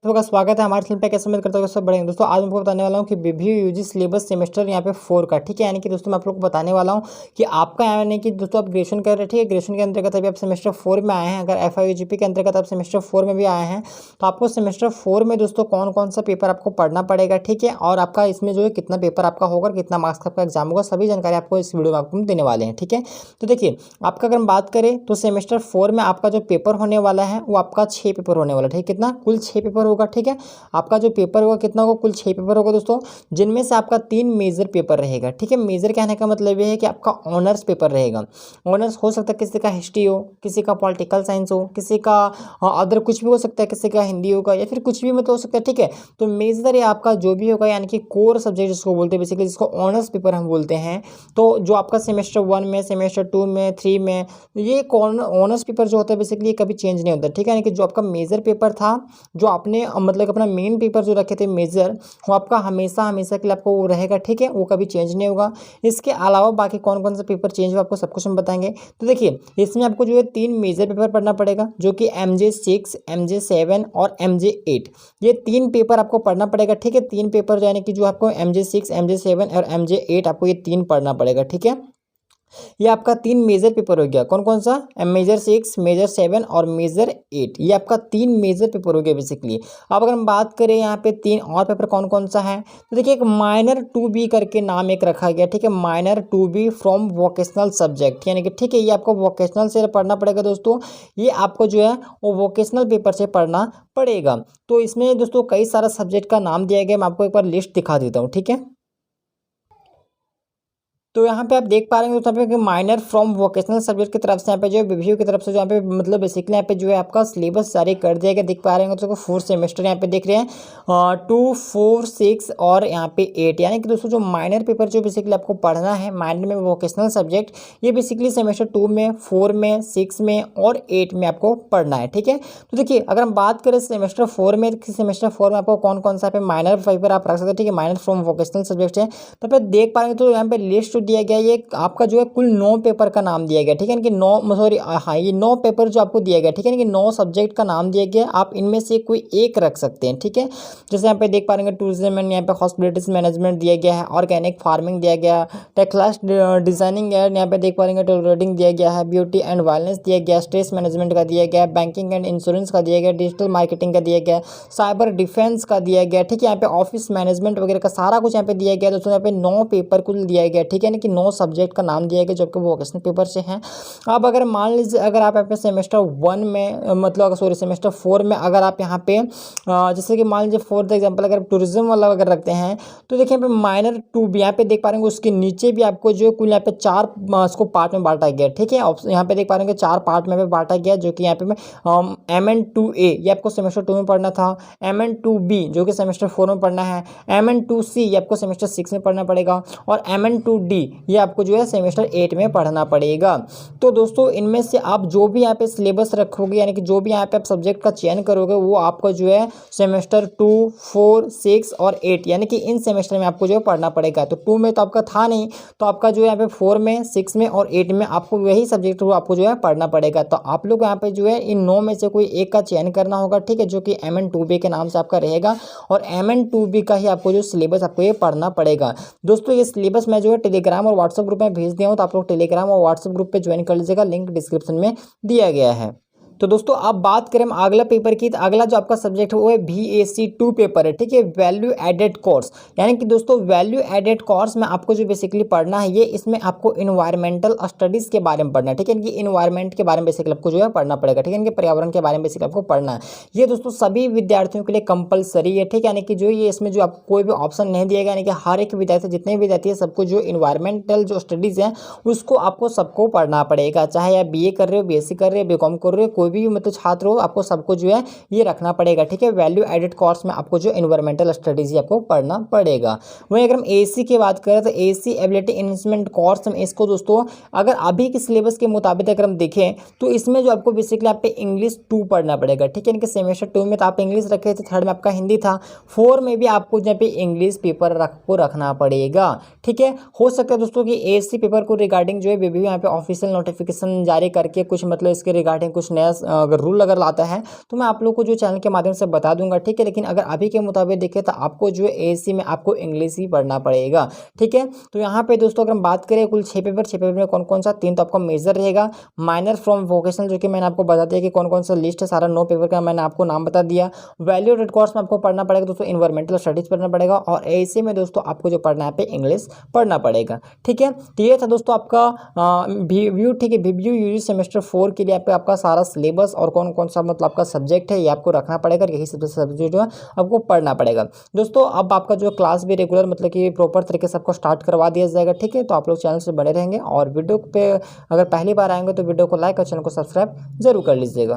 सबका स्वागत है हमारे चैनल पे। कैसे उम्मीद करता हूँ सब बढ़िया दोस्तों। आज मैं आपको बताने वाला हूँ कि बीबीयू यूजी सिलेबस सेमेस्टर यहाँ पे 4 का, ठीक है। यानी कि दोस्तों मैं आप लोग को बताने वाला हूँ कि आपका यानी कि दोस्तों आप ग्रेजुएशन कर रहे हैं, ठीक है। ग्रेजुएशन के अंतर्गत अभी आप सेमेस्टर 4 में आए हैं। अगर FIUGP के अंतर्गत आप सेमेस्टर 4 में भी आए हैं तो आपको सेमेस्टर 4 में दोस्तों कौन कौन सा पेपर आपको पढ़ना पड़ेगा, ठीक है। और आपका इसमें जो है कितना पेपर आपका होगा, कितना मार्क्स का आपका एग्जाम होगा, सभी जानकारी आपको इस वीडियो में आपको देने वाले हैं, ठीक है। तो देखिए आपका अगर हम बात करें तो सेमेस्टर 4 में आपका जो पेपर होने वाला है वो आपका 6 पेपर होने वाला है, ठीक है। कितना? कुल 6 पेपर होगा, ठीक है। आपका जो पेपर होगा कितना होगा? कुल 6 पेपर होगा दोस्तों, जिनमें से आपका 3 मेजर पेपर रहेगा, ठीक है। मेजर कहने का मतलब ये है कि आपका ऑनर्स पेपर रहेगा। ऑनर्स हो सकता है किसी का हिस्ट्री हो, किसी का पॉलिटिकल साइंस हो, किसी का अदर कुछ भी हो सकता है, किसी का हिंदी होगा या फिर कुछ भी मतलब हो सकता है, ठीक है। तो मेजर ये आपका जो भी होगा यानी कि कोर सब्जेक्ट जिसको बोलते हैं बेसिकली, जिसको ऑनर्स पेपर हम बोलते हैं। तो जो आपका सेमेस्टर 1 में, सेमेस्टर 2 में, 3 में, ये ऑनर्स पेपर जो होता है बेसिकली कभी चेंज नहीं होता, ठीक है। यानी कि जो आपका मेजर पेपर था, जो आपने मतलब अपना मेन पेपर जो रखे थे मेजर, वो आपका हमेशा हमेशा के लिए आपको वो रहेगा, ठीक है। वो कभी चेंज नहीं होगा। इसके अलावा बाकी कौन कौन सा पेपर चेंज हुआ आपको सब कुछ हम बताएंगे। तो देखिए इसमें आपको जो है 3 मेजर पेपर पढ़ना पड़ेगा, जो कि MJ6, MJ7 और MJ8, ये 3 पेपर आपको पढ़ना पड़ेगा, ठीक है। 3 पेपर यानी कि जो आपको MJ6, MJ7 और MJ8 आपको ये 3 पढ़ना पड़ेगा, ठीक है। ये आपका 3 मेजर पेपर हो गया। कौन कौन सा? मेजर 6, मेजर 7 और मेजर 8, ये आपका 3 मेजर पेपर हो गया बेसिकली। अब अगर हम बात करें यहाँ पे 3 और पेपर कौन कौन सा है, तो देखिए एक माइनर 2B करके नाम एक रखा गया, ठीक है। Minor 2B from vocational subject, यानी कि ठीक है ये आपको वोकेशनल से पढ़ना पड़ेगा दोस्तों। ये आपको जो है वो वोकेशनल पेपर से पढ़ना पड़ेगा। तो इसमें दोस्तों कई सारा सब्जेक्ट का नाम दिया गया, मैं आपको एक बार लिस्ट दिखा देता हूँ, ठीक है। तो यहाँ पे आप देख पा रहे हैं दोस्तों यहाँ पे माइनर फ्रॉम वोकेशनल सब्जेक्ट की तरफ से यहाँ पे जो बीबीयू की तरफ से जो यहाँ पे मतलब बेसिकली यहाँ पे जो है आपका सिलेबस जारी कर दिया गया। देख पा रहे हैं दोस्तों 4 सेमेस्टर यहाँ पे देख रहे हैं, 2, 4, 6 और यहाँ पे 8। यानी कि दोस्तों जो माइनर पेपर जो बेसिकली आपको पढ़ना है माइनर में वोकेशनल सब्जेक्ट, ये बेसिकली सेमेस्टर 2 में, 4 में, 6 में और 8 में आपको पढ़ना है, ठीक है। तो देखिए अगर हम बात करें सेमेस्टर 4 में, सेमेस्टर 4 में आपको कौन कौन सा पे माइनर पेपर आप रख सकते हैं, ठीक है। माइनर फ्रॉम वोकेशनल सब्जेक्ट है तो आप देख पा रहे हैं। तो यहाँ पे लिस्ट दिया गया, ये आपका जो है कुल 9 पेपर का नाम दिया गया, ठीक है। कि 9 सॉरी हाँ ये 9 पेपर जो आपको दिया गया, ठीक है। कि 9 सब्जेक्ट का नाम दिया गया, आप इनमें से कोई एक रख सकते हैं, ठीक है। जैसे यहाँ पे देख पा रहे हैं टूरिज्म एंड यहाँ पे हॉस्पिटलिटीज मैनेजमेंट दिया गया है, ऑर्गेनिक फार्मिंग दिया गया, टेक्सटाइल्स डिजाइनिंग है यहाँ पे देख पा रहे हैं, टेलरिंग दिया गया है, ब्यूटी एंड वेलनेस दिया गया, स्ट्रेस मैनेजमेंट का दिया गया, बैंकिंग एंड इंश्योरेंस का दिया गया, डिजिटल मार्केटिंग का दिया गया, साइबर डिफेंस का दिया गया, ठीक है। यहाँ पे ऑफिस मैनेजमेंट वगैरह का सारा कुछ यहाँ पे दिया गया दोस्तों। यहाँ पे 9 पेपर कुल दिया गया, ठीक है। यानी कि 9 सब्जेक्ट का नाम दिया गया जो आपके वोकेशनल पेपर से हैं। अब अगर मान लीजिए अगर आप यहाँ पे सेमेस्टर 1 में मतलब सॉरी सेमेस्टर 4 में अगर आप यहाँ पे जैसे कि मान लीजिए फॉर एग्जांपल अगर टूरिज्म वाला अगर रखते हैं तो देखिए यहाँ पे माइनर 2B यहाँ पे देख पा रहे हैं, उसके नीचे भी आपको जो कुल यहाँ पे 4 उसको पार्ट में बांटा गया, ठीक है। यहाँ पे देख पा रहे हैं 4 पार्ट में बांटा गया, जो कि यहाँ पे MN2A ये आपको सेमेस्टर 2 में पढ़ना था, MN2B जो कि सेमेस्टर 4 में पढ़ना है, MN2C ये आपको सेमेस्टर 6 में पढ़ना पड़ेगा और MN2D ये आपको जो है सेमेस्टर 8 में पढ़ना पड़ेगा। तो दोस्तों इनमें से आप जो भी यहाँ पे सिलेबस रखोगे, यानी कि जो भी यहाँ पे आप सब्जेक्ट का चयन करोगे, वो आपको जो है सेमेस्टर 2, 4, 6 और 8 यानी कि इन सेमेस्टर में आपको जो है पढ़ना पड़ेगा। तो 2 में तो आपका था नहीं, तो आपका जो है यहाँ पे 4 में, 6 में और 8 में आपको वही सब्जेक्ट वो आपको जो है पढ़ना पड़ेगा। तो आप लोग यहाँ पे जो है इन 9 में से कोई एक का चयन करना होगा, ठीक है, जो कि MN2B के नाम से आपका रहेगा और MN2B का ही आपको जो सिलेबस आपको ये पढ़ना पड़ेगा। दोस्तों ये सिलेबस मैं जो है टेलीग्राम और व्हाट्सएप ग्रुप में भेज दिया हूँ, तो आप लोग टेलीग्राम और व्हाट्सएप ग्रुप पे ज्वाइन कर लीजिएगा, लिंक डिस्क्रिप्शन में दिया गया है। तो दोस्तों अब बात करें हम अगला पेपर की, तो अगला जो आपका सब्जेक्ट है वो है VAC2 पेपर है, ठीक है। वैल्यू एडेड कोर्स, यानी कि दोस्तों वैल्यू एडेड कोर्स में आपको जो बेसिकली पढ़ना है, ये इसमें आपको इन्वायरमेंटल स्टडीज़ के बारे में पढ़ना है, ठीक है। इनकी इन्वायरमेंट के बारे में बेसिकली आपको जो है पढ़ना पड़ेगा, ठीक है। इनके पर्यावरण के बारे में बेसिकली आपको पढ़ना है। ये दोस्तों सभी विद्यार्थियों के लिए कंपलसरी है, ठीक है। यानी कि जो ये इसमें जो आपको कोई भी ऑप्शन नहीं दिया गया, यानी कि हर एक विद्यार्थी जितने भी विद्यार्थी है सबको जो इन्वायरमेंटल जो स्टडीज़ है उसको आपको सबको पढ़ना पड़ेगा, चाहे आप BA कर रहे हो, BSc कर रहे हो, BCom कर रहे हो, कोई भी मतलब छात्र हो, आपको सबको जो है ये रखना पड़ेगा, ठीक है। वैल्यू एडेड कोर्स में आपको जो इन्वायरमेंटल स्टडीज ही आपको पढ़ना पड़ेगा। वहीं अगर हम AC की बात करें तो AC एबिलिटी इन्हेंसमेंट कोर्स में इसको दोस्तों अगर अभी के सिलेबस के मुताबिक अगर हम देखें तो इसमें जो आपको बेसिकली आप पे इंग्लिश 2 पढ़ना पड़ेगा, ठीक है। इनके सेमेस्टर 2 में तो आप इंग्लिश रखे थे, 3rd में आपका हिंदी था, 4 में भी आपको जहाँ पे इंग्लिश पेपर रखना पड़ेगा, ठीक है। हो सकता है दोस्तों कि AC पेपर को रिगार्डिंग जो है बीबीयू यहाँ पे ऑफिशियल नोटिफिकेशन जारी करके कुछ मतलब इसके रिगार्डिंग कुछ नया अगर रूल अगर लाता है तो मैं आप लोग को जो चैनल के माध्यम से बता दूंगा, ठीक है। लेकिन अगर अभी के मुताबिक देखें तो आपको जो है एएससी में आपको इंग्लिश ही पढ़ना पड़ेगा, ठीक है। तो यहाँ पे दोस्तों अगर हम बात करें कुल 6 पेपर में कौन कौन सा, 3 तो आपका मेजर रहेगा, माइनर फ्रॉम वोकेशनल जो कि मैंने आपको बता दिया कि कौन कौन सा लिस्ट है, सारा 9 पेपर का मैंने आपको नाम बता दिया। वैल्यू एडेड कोर्स में आपको पढ़ना पड़ेगा दोस्तों इन्वायरमेंटल स्टडीज पढ़ना पड़ेगा, और एएससी में दोस्तों आपको जो पढ़ना है पे इंग्लिश पढ़ना पड़ेगा, ठीक है। तो ये था दोस्तों आपका व्यू, ठीक है। व्यू यूजी सेमेस्टर 4 के लिए आपका सारा सिलेबस और कौन कौन सा मतलब आपका सब्जेक्ट है ये आपको रखना पड़ेगा, यही सब्जेक्ट जो है आपको पढ़ना पड़ेगा दोस्तों। अब आपका जो क्लास भी रेगुलर मतलब कि प्रॉपर तरीके से आपको स्टार्ट करवा दिया जाएगा, ठीक है। तो आप लोग चैनल से बने रहेंगे, और वीडियो पे अगर पहली बार आएंगे तो वीडियो को लाइक और चैनल को सब्सक्राइब जरूर कर लीजिएगा।